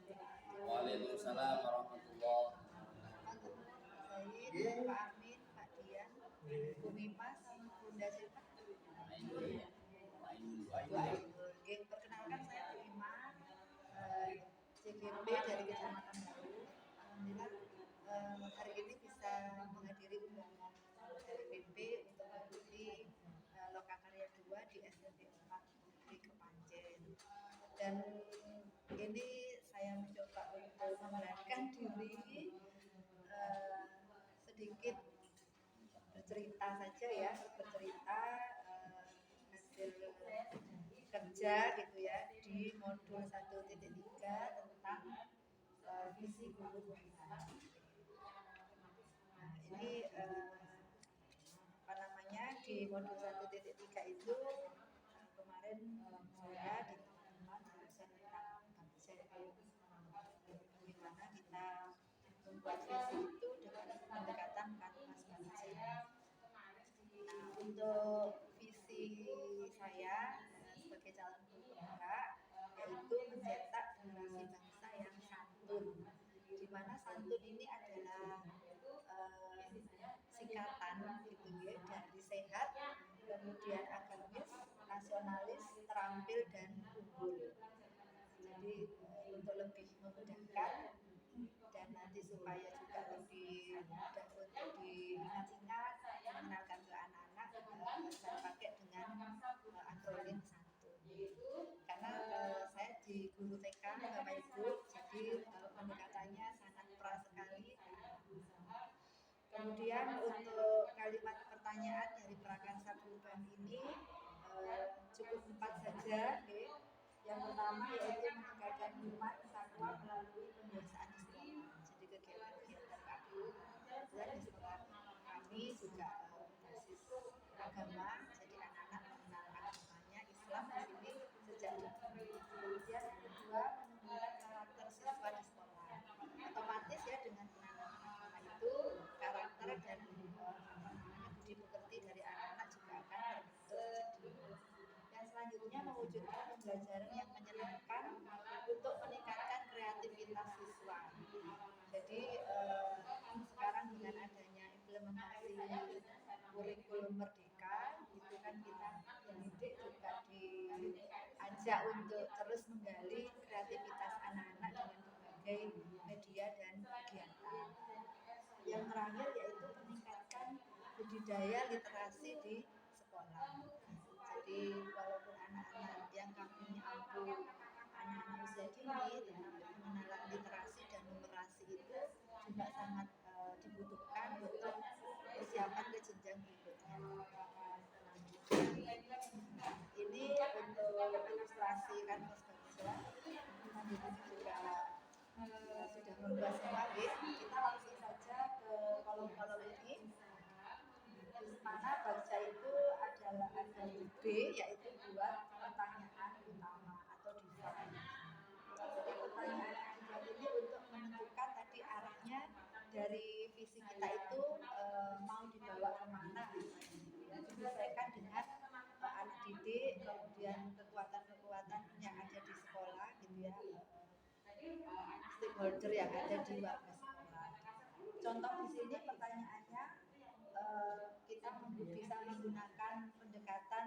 Waalaikumsalam warahmatullahi Zaid, Pak Amin, Pak Dian, Bu Mimas, Bunda siapa? Bu Ainul. Perkenalkan saya Bu Iman, CGP dari Kecamatan Baru. Alhamdulillah hari ini bisa menghadiri undangan dari PP untuk mengikuti Lokakarya 2 di SLB 4 di Kepanjen. Dan ini saya mencoba untuk memberanikan diri sedikit bercerita saja ya, bercerita hasil kerja gitu ya di modul 1.3 tentang visi guru pembinaan. Nah, ini apa namanya, di modul 1.3 itu kemarin saya di teman-teman jurusan tentang bangsa itu, bagaimana kita membuat visi itu dengan pendekatan kanvas bangsa. Nah, untuk visi saya sebagai calon guru penggerak yaitu mencetak generasi bangsa yang santun, di mana santun ini adalah singkatan gitu ya, dari sehat, kemudian agamis, nasionalis, terampil, dan unggul. Jadi untuk lebih memudahkan dan nanti supaya juga lebih mudah untuk diingat-ingat, mengenalkan ke anak-anak, saya pakai dengan akronim santun. Karena saya di guru TK Bapak Ibu, jadi pendekatannya sangat pra sekali. Kemudian untuk kalimat pertanyaan dari prakarsa perubahan ini cukup 4 saja. Okay. Yang pertama yaitu meningkatkan iman takwa melalui pembiasaan di sekolah. Jadi kegiatan-kegiatan kami kebetulan di sekolah kami juga basis agama, jadi anak-anak mengenal agamanya Islam di sini sejak dini. Kemudian yang kedua, menumbuhkan karakter siswa di sekolah. Otomatis ya dengan penanaman agama itu karakter dan budi pekerti dari anak-anak juga akan terbentuk. Yang selanjutnya mewujudkan pembelajaran yang menyenangkan untuk meningkatkan kreativitas siswa. Jadi sekarang dengan adanya implementasi kurikulum merdeka, itu kan kita pendidik juga diajak untuk terus menggali kreativitas anak-anak dengan berbagai media dan kegiatan. Yang terakhir yaitu meningkatkan budidaya literasi di sekolah. Jadi walaupun anak-anak yang kami ampuh anak-anak usia dini, tetapi pengenalan literasi dan numerasi itu juga sangat dibutuhkan untuk persiapan ke jenjang berikutnya. Ini untuk ilustrasi kanvas bangsa. Kita di sini juga sudah membuat semua, kita langsung saja ke kolom-kolom ini. Di mana baca itu adalah ada B, yaitu buat pertanyaan utama atau define. Jadi pertanyaan yang ini untuk menentukan tadi arahnya dari visi kita itu mau dibawa kemana, disesuaikan dengan anak didik, kemudian kekuatan-kekuatan yang ada di sekolah gitu ya, stakeholder yang ada di warga sekolah. Contoh di sini pertanyaannya, kita bisa menggunakan pendekatan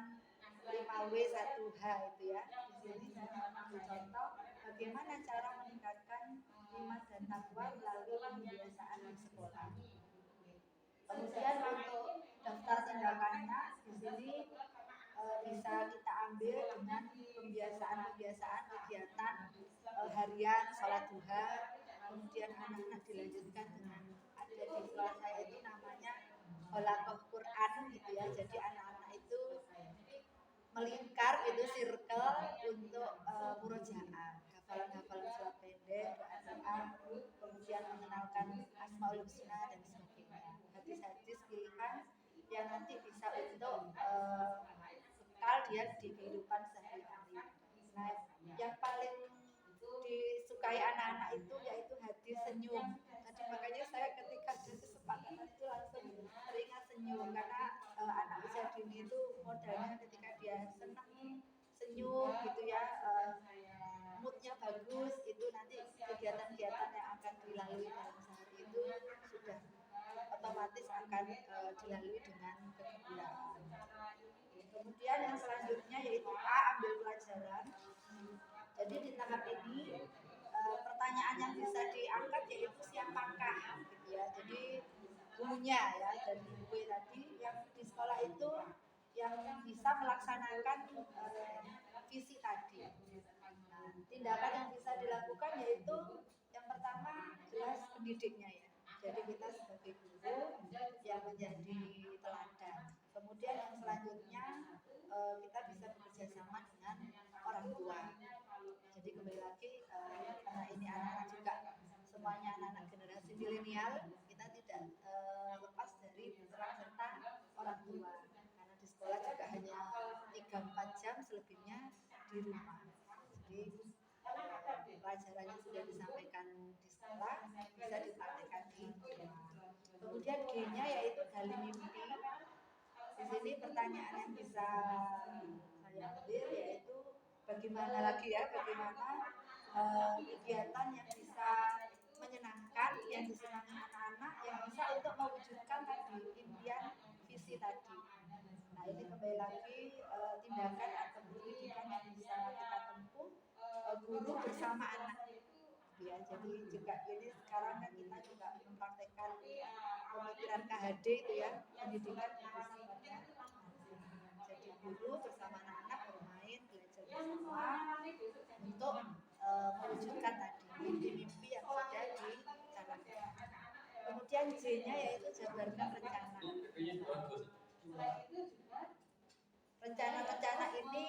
5W1H itu ya. Di sini saya mengambil contoh bagaimana cara meningkatkan iman dan takwa melalui pembiasaan di sekolah. Kemudian untuk daftar tindakannya di sini bisa kita ambil dengan pembiasaan kegiatan harian, sholat duha, kemudian anak-anak dilanjutkan dengan ada di sekolah saya itu namanya Holakoh Quran gitu ya. Jadi anak-anak itu melingkar itu circle untuk murojaah, hafalan surat pendek, doa, kemudian mengenalkan asmaul husna dan sebagainya, hadis-hadis pilihan yang nanti bisa untuk bekal dia di kehidupan sehari-hari. Nah, yang paling disukai anak-anak itu yaitu hadis senyum. Tadi makanya saya ketika ada kesepakatan itu langsung teringat senyum, karena anak usia dini itu modalnya ketika dia senang senyum gitu ya, moodnya bagus, itu nanti kegiatan-kegiatan yang akan dilalui dalam sehari itu sudah otomatis akan dilalui dengan kegembiraan. Kemudian yang selanjutnya yaitu A, ambil pelajaran. Jadi di tahap ini pertanyaan yang bisa diangkat yaitu siapakah, gitu ya. Jadi gurunya ya, dan B tadi yang di sekolah itu yang bisa melaksanakan visi tadi. Nah, tindakan yang bisa dilakukan yaitu yang pertama jelas pendidiknya ya. Jadi kita sebagai guru yang menjadi teladan. Kemudian yang selanjutnya kita bisa bekerja sama dengan orang tua. Jadi kembali lagi karena ini anak-anak juga semuanya anak-anak generasi milenial, kita tidak lepas dari peran serta orang tua. Karena di sekolah juga hanya 3-4 jam, selebihnya di rumah. Jadi pelajaran yang sudah disampaikan di sekolah bisa dipraktikkan di rumah. Kemudian G-nya yaitu gali mimpi. Di sini pertanyaan yang bisa saya ambil yaitu bagaimana lagi ya, bagaimana kegiatan yang bisa menyenangkan, yang disenangi anak-anak, yang bisa untuk mewujudkan tadi impian visi tadi. Nah ini kembali lagi tindakan atau pendidikan yang bisa kita tempuh guru bersama anak. Ya, jadi juga ini sekarang kan kita juga mempraktekkan pemikiran KHD itu ya, pendidikan bersifatnya. Jadi guru bersama anak-anak bermain, belajar bersama untuk mewujudkan tadi mimpi-mimpi yang sudah dicanangkan. Kemudian J-nya yaitu jabarkan rencana. Rencana-rencana ini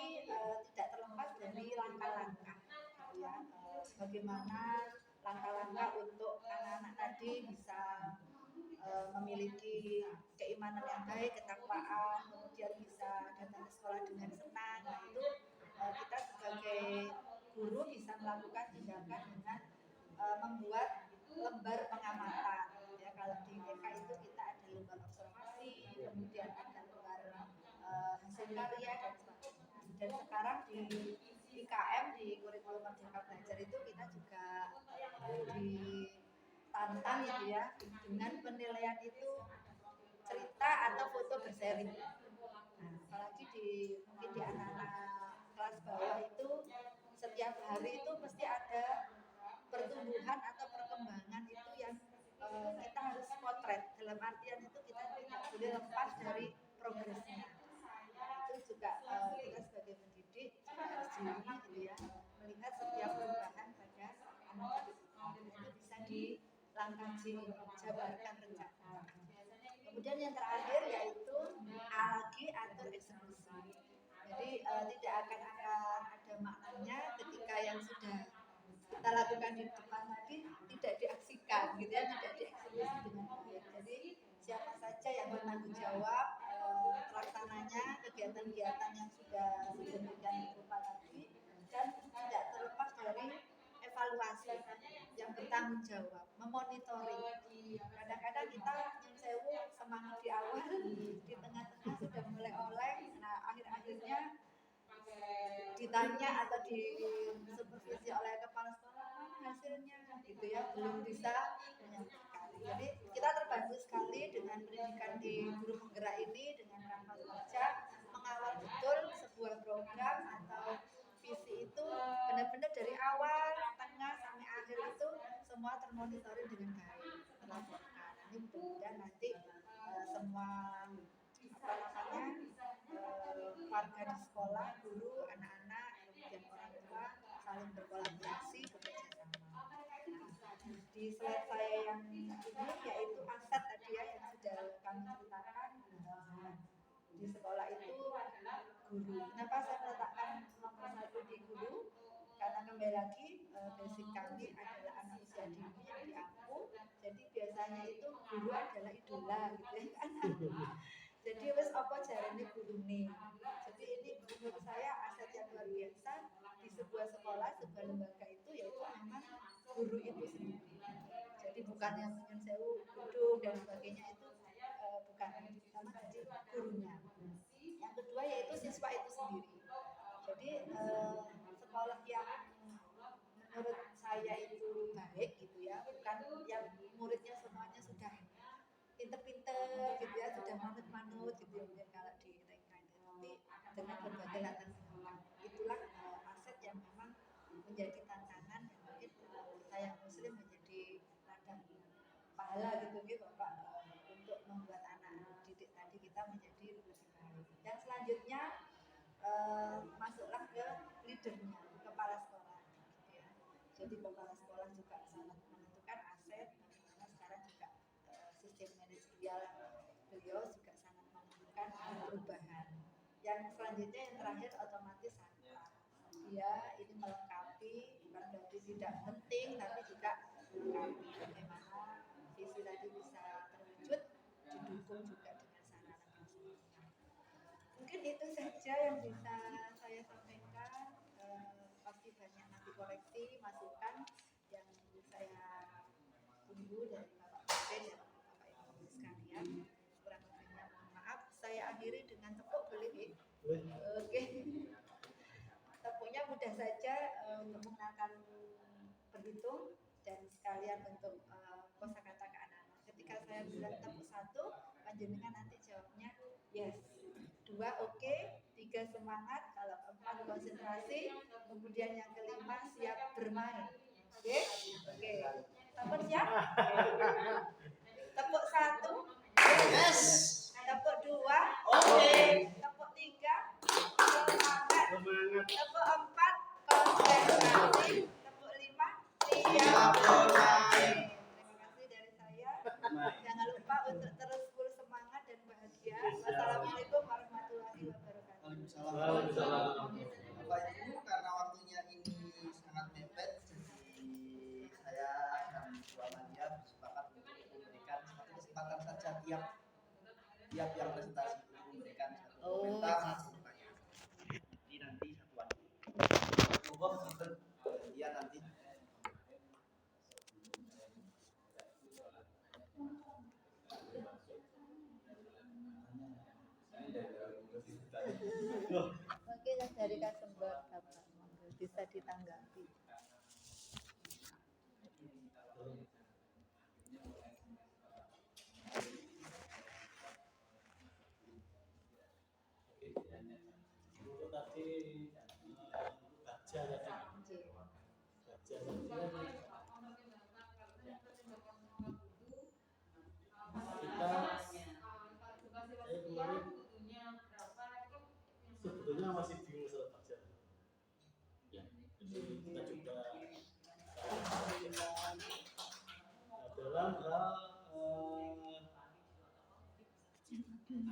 tidak terlepas dari langkah-langkah, gitu ya. Bagaimana langkah-langkah untuk anak-anak tadi bisa memiliki keimanan yang baik, ketakwaan, kemudian bisa datang ke sekolah dengan senang. Nah itu kita sebagai guru bisa melakukan tindakan dengan membuat lembar pengamatan. Ya, kalau di TK itu kita ada lembar observasi, kemudian ada lembar hasil karya dan sebagainya. Dan sekarang di IKM, di kurikulum Merdeka Belajar itu kita juga ditantang gitu ya, dengan penilaian itu cerita atau foto berseri. Nah, apalagi mungkin di anak-anak kelas bawah itu setiap hari itu mesti ada pertumbuhan atau perkembangan itu yang kita harus potret. Dalam artian itu kita tidak boleh lepas dari progresnya. Itu juga kita sebagai pendidik juga harus jeli gitu ya, melihat setiap perubahan pada anak didik. Itu bisa di langkah J, jabarkan rencana. Kemudian yang terakhir yaitu A lagi, atur eksekusi. Jadi tidak akan ada maknanya ketika yang sudah kita lakukan di depan tadi tidak diaksikan, gitu ya, tidak dieksekusi dengan baik. Jadi siapa saja yang bertanggung jawab pelaksananya kegiatan-kegiatan yang sudah diberikan berupa tadi, dan tidak terlepas dari evaluasi yang bertanggung jawab, memonitoring. Kadang-kadang kita yang sewu semangat di awal, di tengah-tengah sudah mulai oleng, nah akhir-akhirnya ditanya atau disupervisi oleh kepala sekolah hasilnya gitu ya, belum bisa menyampaikan. Jadi kita terbantu sekali dengan pendidikan di guru penggerak ini, dengan Kanvas Kerja mengawal betul sebuah program atau visi itu benar-benar dari awal, tengah sampai akhir itu semua termonitoring dengan baik, terlaporkan. Ini mudah-mudahan nanti semua warga di sekolah, guru, anak-anak, kemudian orang tua saling berkolaborasi, bekerja sama. Di slide saya yang ini yaitu aset tadi ya yang sudah kami ceritakan. Di sekolah itu guru. Kenapa saya meletakkan nomor 1 di guru? Karena kembali lagi basic kami adalah anak usia dini yang diampu. Jadi biasanya itu guru adalah idola gitu ya kan. Jadi wes apa jarane guru nih. Jadi ini menurut saya aset yang luar biasa di sebuah sekolah, sebuah lembaga itu yaitu memang guru itu sendiri. Jadi bukan yang nyun sewu gedung dan sebagainya itu bukan, yang pertama jadi gurunya. Yang kedua yaitu siswa itu sendiri. Jadi sekolah yang saya itu baik gitu ya, bukan yang muridnya semuanya sudah pinter-pinter gitu ya, sudah manut-manut gitu ya, mungkin kalau di TK itu, tapi dengan berbagai latar belakang. Itulah aset yang memang menjadi tantangan dan mungkin saya muslim menjadi ladang pahala gitu gitu Bapak, untuk membuat anak didik tadi kita menjadi lebih baik. Yang selanjutnya masuklah ke leadernya, kepala sekolah gitu ya. Jadi kepala sekolah juga sangat menentukan aset, bagaimana sekarang juga sistem manajerial beliau juga sangat menentukan perubahan. Yang selanjutnya yang terakhir otomatis santri. Dia ini melengkapi, bukan berarti tidak penting, tapi juga melengkapi bagaimana visi tadi bisa terwujud, didukung juga dengan sarana prasarana. Mungkin itu saja yang bisa saya sampaikan. Pasti banyak nanti koreksi, masukan yang saya tunggu dari Bapak Presiden dan Bapak Ibu sekalian. Kurang lebihnya mohon maaf. Saya akhiri dengan tepuk boleh? Oke. Tepuknya mudah saja untuk mengenalkan berhitung dan sekalian untuk kosakata ke anak-anak. Ketika saya bilang tepuk 1, panjenengan nanti jawabnya yes. 2 oke, 3 semangat, kalau 4 konsentrasi, kemudian yang kelima siap bermain. Oke? Oke. Tepuk siap? Tepuk 1 yes. Tepuk 2 oke. Tepuk 3 semangat. Tepuk 4 konsentrasi. Tepuk 5 siap bermain. Terima kasih dari saya. Jangan lupa untuk terus full semangat dan bahagia. Wassalamualaikum warahmatullahi wabarakatuh. Waalaikumsalam. Bapak Ibu, karena waktunya ini sangat mepet, jadi saya dan Ketua Media bersepakat untuk memberikan satu kesempatan saja tiap yang presentasi untuk memberikan satu komentar atau pertanyaan. Jadi nanti satuan. Iya nanti. Mungkin yang dari Kasembek Bapak bisa ditanggapi. Untuk tadi baca saya kemarin sebetulnya masih bingung soal baca. Ya, jadi kita coba dalam hal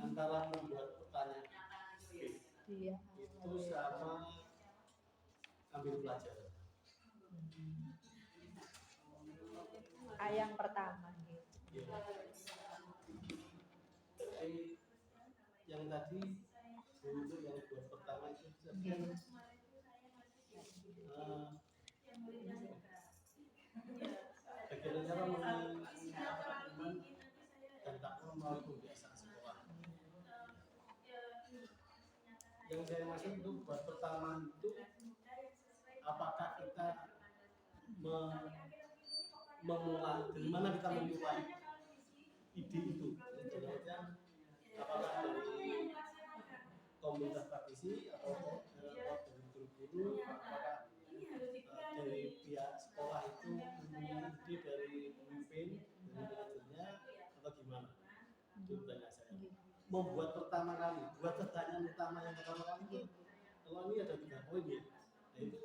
antara membuat pertanyaan itu sama ambil pelajaran. Yang pertama gitu. Ya. Jadi yang tadi untuk yang buat pertama itu bagaimana cara meningkatkan iman dan takwa melalui kebiasaan sekolah. Yang saya maksud itu buat pertama itu apakah kita memulai dari mana kita memulai ide itu, misalnya apakah dari komunitas praktisi atau dari guru-guru, apakah dari pihak sekolah itu mempunyai ide dari pemimpin, dari manajernya atau gimana? Itu pertanyaan saya. Membuat pertama kali, buat pertanyaan utama yang pertama kali itu, kalau ini ada 3 poin ya, nah itu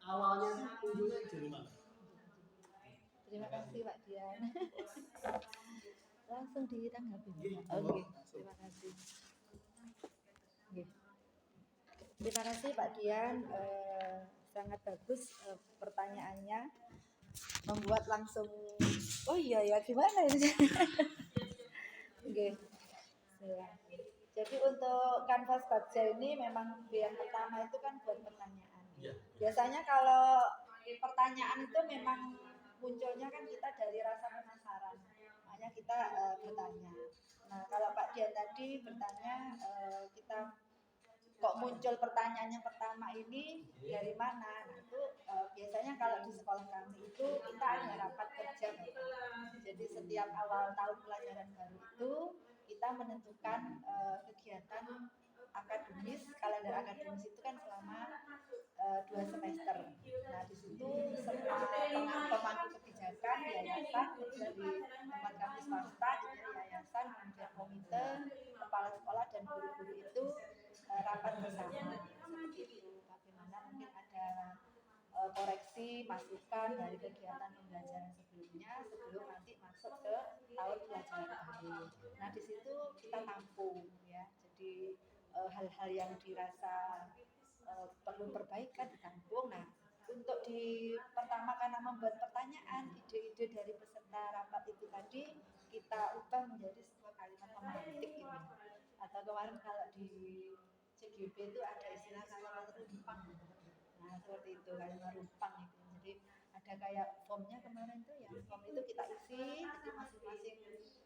awalnya munculnya dari mana? Terima kasih Pak Dian. Langsung ditanggapi. Oke, terima kasih. Terima kasih Pak Dian, sangat bagus pertanyaannya, membuat langsung oh iya ya gimana ini. Oke. Jadi untuk kanvas baca ini memang yang pertama itu kan buat pertanyaan. Biasanya kalau pertanyaan itu memang munculnya kan kita dari rasa penasaran, makanya kita bertanya. Nah kalau Pak Dian tadi bertanya kita kok muncul pertanyaan yang pertama ini dari mana? Nah, itu biasanya kalau di sekolah kami itu kita ada rapat kerja Bapak. Jadi setiap awal tahun pelajaran baru itu kita menentukan kegiatan akademis, kalender akademis itu kan selama 2 semester. Nah di situ semua pemangku kebijakan yayasan dari tempat kami swasta gitu ya, yayasan kemudian komite kepala sekolah dan guru-guru itu rapat bersama seperti itu bagaimana mungkin ada koreksi masukan dari kegiatan pembelajaran sebelumnya sebelum nanti masuk ke tahun pelajaran baru. Nah di situ kita tampung ya, jadi hal-hal yang dirasa perlu perbaikan ditampung. Nah untuk di pertama karena membuat pertanyaan, ide-ide dari peserta rapat itu tadi kita ubah menjadi sebuah kalimat pemantik gitu. Atau kemarin kalau di CGB itu ada istilah kalimat rumpang. Nah seperti itu kalimat rumpang itu. Jadi ada kayak formnya kemarin tuh yang form itu kita isi, jadi masing-masing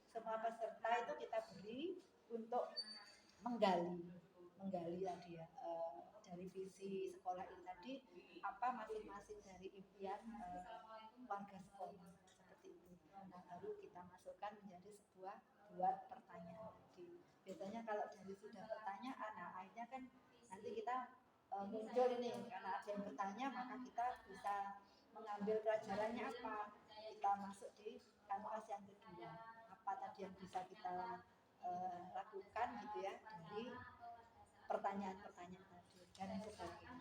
semua peserta itu kita beri untuk menggali tadi ya dari visi sekolah ini tadi apa masing-masing dari impian warga sekolah seperti itu. Nah baru kita masukkan menjadi sebuah buat pertanyaan tadi. Biasanya kalau dari sudah pertanyaan, nah akhirnya kan nanti kita muncul ini karena ada yang bertanya maka kita bisa mengambil pelajarannya apa, kita masuk di kanvas yang kedua apa tadi yang bisa kita lakukan gitu ya dari pertanyaan-pertanyaan tadi dan sebagainya.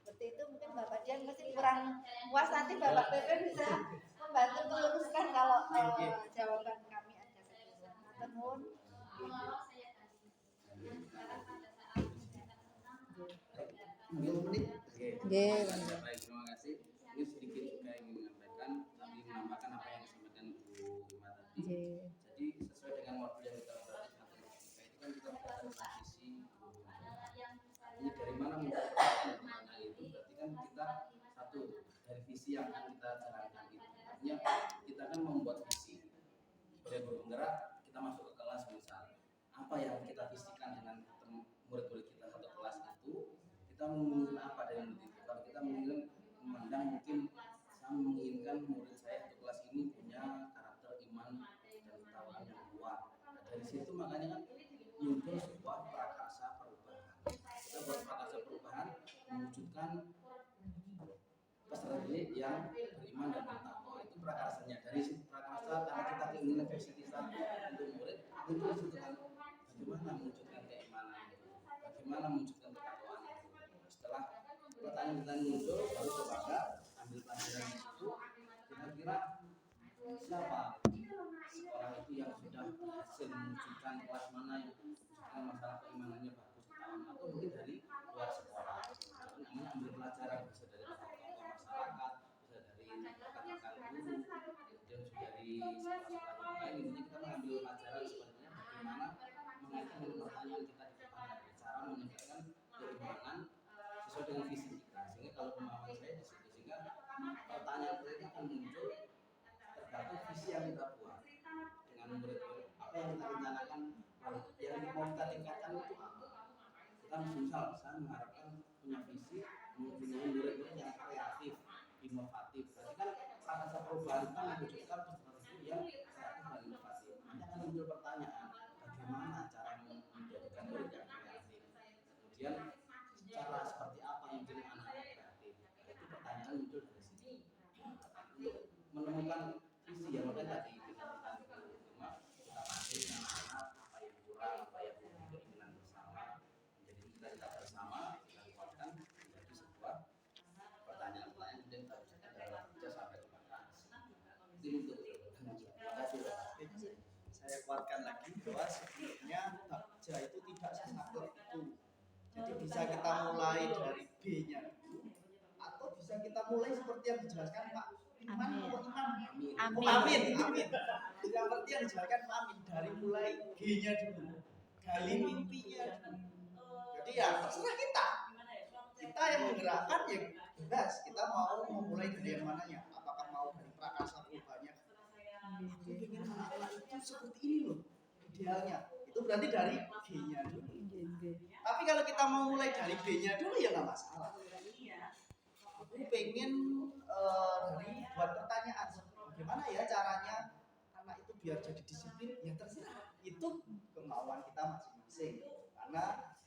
Seperti itu mungkin Bapak Dian masih kurang puas, nanti Bapak Pepe bisa membantu meluruskan kalau jawaban kami ada kekeliruan. Temun. Baik, terima kasih. Ini sedikit juga ingin menyampaikan, tadi menambahkan apa yang disampaikan Bu Ima tadi. Jadi sesuai dengan modul yang kita berarti matematika itu kan kita berdasarkan visi. Ini dari mana muncul pertanyaan itu? Berarti kan kita satu dari visi yang akan kita jalankan itu. Artinya kita kan membuat visi. Sebagai guru penggerak kita masuk ke kelas misal apa yang kita visikan dengan murid-murid kita satu kelas itu, kita menginginkan apa dari murid itu. Kalau kita menginginkan memandang mungkin saya menginginkan murid saya satu kelas ini punya karakter iman dan ketakwaan yang kuat. Nah, dari situ makanya kan muncul sebuah prakarsa perubahan. Kita buat prakarsa perubahan mewujudkan peserta didik yang beriman dan bertakwa. Itu prakarsanya. Dari prakarsa karena kita keinginan visi kita untuk murid muncul situ kan bagaimana mewujudkan keimanan itu, bagaimana mewujudkan ketakwaan itu. Setelah pertanyaan muncul baru kepada ambil pelajaran di situ, kira-kira siapa sekolah itu yang sudah berhasil mewujudkan kelas mana yang mewujudkan masalah keimanannya bagus ketakwaan, atau mungkin dari luar sekolah. Jadi namanya ambil pelajaran bisa dari tokoh masyarakat, bisa dari rekan-rekan guru, kemudian juga dari sekolah-sekolah yang lain. Intinya kita mengambil pelajaran sebenarnya bagaimana mengaitkan dengan pertanyaan kita di depan, dari cara menyampaikan keimanan sesuai dengan visi kita. Sehingga kalau pemahaman saya di situ, sehingga pertanyaan kita akan muncul tergantung visi yang kita buat dengan murid-murid. Apa yang kita rencanakan, yang mau kita tingkatkan itu apa? Kita misal saya mengharapkan punya visi mempunyai murid-murid yang kreatif, inovatif. Berarti kan prakarsa perubahan itu mewujudkan peserta yang kreatif dan inovatif. Nanti akan muncul pertanyaan, bagaimana cara menjadikan murid yang kreatif? Kemudian cara seperti apa yang menjadi anak yang kreatif? Nah, itu pertanyaan muncul dari sini. Untuk menemukan visi yang mungkin tadi kita cuma kita masih apa yang kurang, apa yang menjadi keinginan bersama, menjadi cita-cita bersama, kita kuatkan menjadi sebuah pertanyaan-pertanyaan yang kita bisa dalam kerja sampai ke itu. Terima kasih. Saya kuatkan lagi bahwa sebenarnya bakja itu tidak sesaklek itu. Jadi bisa kita mulai dari B-nya dulu, atau bisa kita mulai seperti yang dijelaskan Pak Iman atau Imam. Amin. Seperti yang dijelaskan Pak Amin, dari mulai G-nya dulu, gali mimpinya dulu. Jadi ya terserah kita. Kita yang menggerakkan ya bebas. Kita mau memulai dari yang mananya. Apakah mau dari prakarsa perubahannya? Aku ingin anak-anak itu seperti ini loh idealnya. Itu Itu berarti dari G-nya dulu. Tapi kalau kita mau mulai dari B-nya dulu ya nggak masalah. Aku pengen dari buat pertanyaan, bagaimana ya caranya anak itu biar jadi disiplin? Ya terserah, itu kemauan kita masing-masing. Karena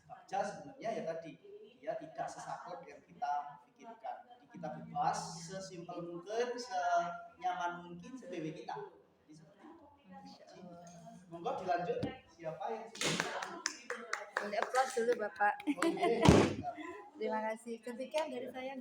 baca sebenarnya ya tadi dia tidak sesaklek yang kita pikirkan. Jadi kita bebas, sesimpel mungkin, senyaman mungkin, se-BW kita. Jadi seperti itu. Monggo dilanjut. Siapa yang Applause dulu Bapak. Oke. Terima kasih. Demikian dari saya.